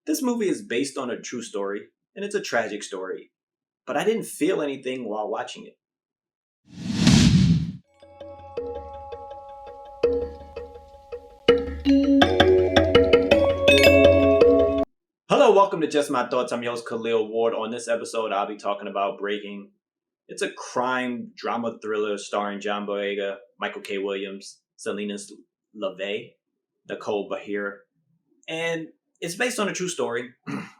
This movie is based on a true story, and it's a tragic story, but I didn't feel anything while watching it. Hello, welcome to Just My Thoughts. I'm your host, Khaleel Ward. On this episode, I'll be talking about Breaking. It's a crime drama thriller starring John Boyega, Michael K. Williams, Selena LeVay, Nicole Bahir, and it's based on a true story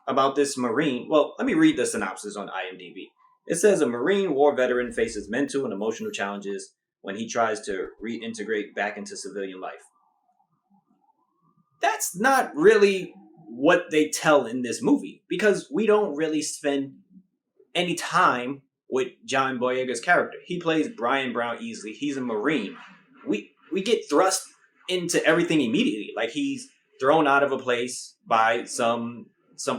about this Marine. Well, let me read the synopsis on IMDb. It says a Marine war veteran faces mental and emotional challenges when he tries to reintegrate back into civilian life. That's not really what they tell in this movie because we don't really spend any time with John Boyega's character. He plays Brian Brown-Easley. He's a Marine. We get thrust into everything immediately. Like he's thrown out of a place by some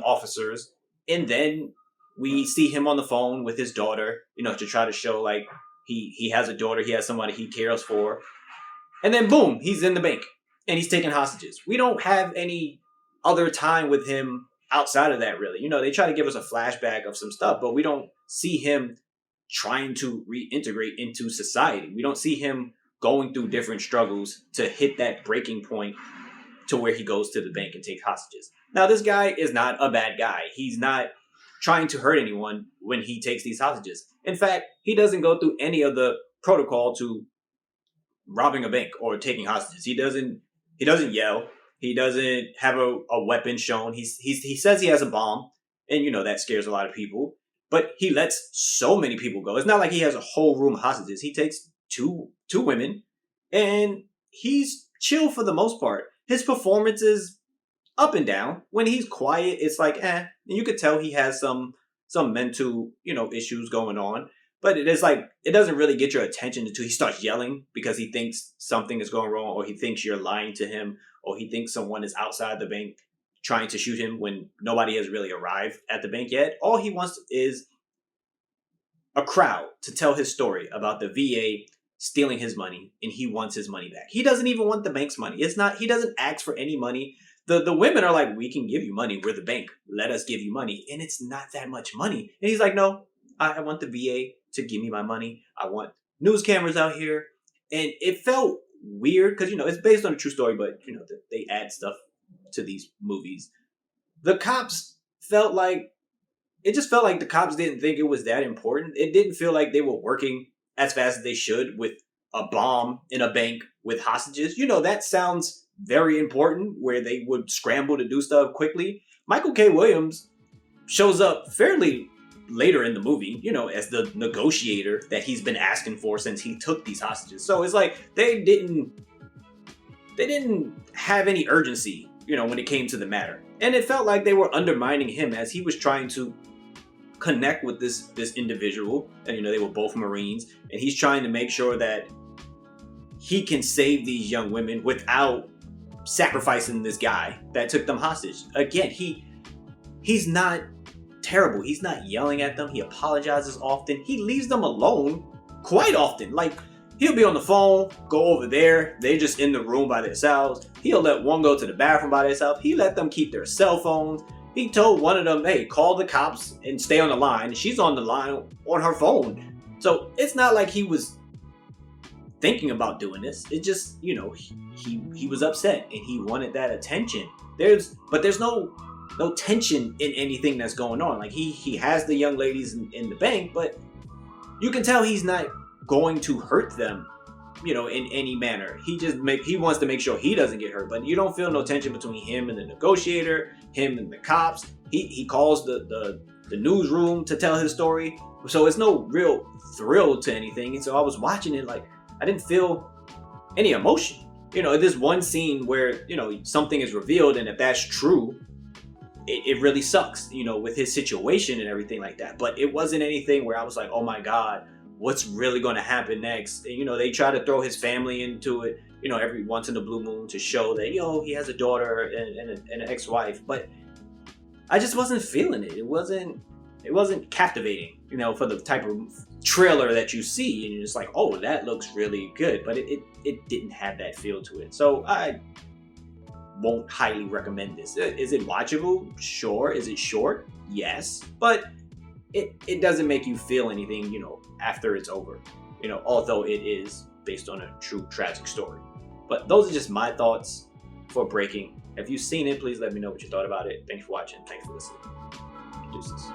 officers, and then we see him on the phone with his daughter, to try to show like he has a daughter, he has somebody he cares for. And then boom, he's in the bank and he's taking hostages. We don't have any other time with him outside of that, really. They try to give us a flashback of some stuff, but we don't see him trying to reintegrate into society. We don't see him going through different struggles to hit that breaking point to where he goes to the bank and takes hostages. Now, this guy is not a bad guy. He's not trying to hurt anyone when he takes these hostages. In fact, he doesn't go through any of the protocol to robbing a bank or taking hostages. He doesn't yell. He doesn't have a weapon shown. He says he has a bomb, and that scares a lot of people. But he lets so many people go. It's not like he has a whole room of hostages. He takes two women, and he's chill for the most part. His performance is up and down. When he's quiet, it's like, And you could tell he has some mental, issues going on. But it is like, it doesn't really get your attention until he starts yelling because he thinks something is going wrong, or he thinks you're lying to him, or he thinks someone is outside the bank trying to shoot him when nobody has really arrived at the bank yet. All he wants is a crowd to tell his story about the VA stealing his money, and he wants his money back. He doesn't even want the bank's money. He doesn't ask for any money. The women are like, we can give you money. We're the bank. Let us give you money. And it's not that much money. And he's like, no, I want the VA to give me my money. I want news cameras out here. And it felt weird because, it's based on a true story, but, they add stuff to these movies. The cops it just felt like the cops didn't think it was that important. It didn't feel like they were working as fast as they should with a bomb in a bank with hostages. That sounds very important where they would scramble to do stuff quickly. Michael K. Williams shows up fairly later in the movie, as the negotiator that he's been asking for since he took these hostages. So it's like they didn't have any urgency, when it came to the matter. And it felt like they were undermining him as he was trying to connect with this individual. And, they were both Marines. And he's trying to make sure that he can save these young women without sacrificing this guy that took them hostage. Again, he's not terrible. He's not yelling at them. He apologizes often. He leaves them alone quite often. Like, he'll be on the phone, go over there. They're just in the room by themselves. He'll let one go to the bathroom by themselves. He let them keep their cell phones. He told one of them, hey, call the cops and stay on the line. She's on the line on her phone. So it's not like he was thinking about doing this. It just, he was upset and he wanted that attention. There's no tension in anything that's going on. Like he has the young ladies in the bank, but you can tell he's not going to hurt them, in any manner. He wants to make sure he doesn't get hurt, but you don't feel no tension between him and the negotiator, him and the cops. He calls the newsroom to tell his story. So it's no real thrill to anything. And so I was watching it like I didn't feel any emotion. This one scene where, something is revealed, and if that's true, it really sucks, with his situation and everything like that. But it wasn't anything where I was like, oh my God, what's really going to happen next? And, they try to throw his family into it, every once in a blue moon to show that, he has a daughter and an ex-wife. But I just wasn't feeling it. It wasn't captivating, for the type of trailer that you see. And you're just like, oh, that looks really good. But it didn't have that feel to it. So I won't highly recommend this. Is it watchable? Sure. Is it short? Yes. But it doesn't make you feel anything, after it's over. Although it is based on a true tragic story. But those are just my thoughts for Breaking. If you've seen it, please let me know what you thought about it. Thanks for watching. Thanks for listening. Deuces.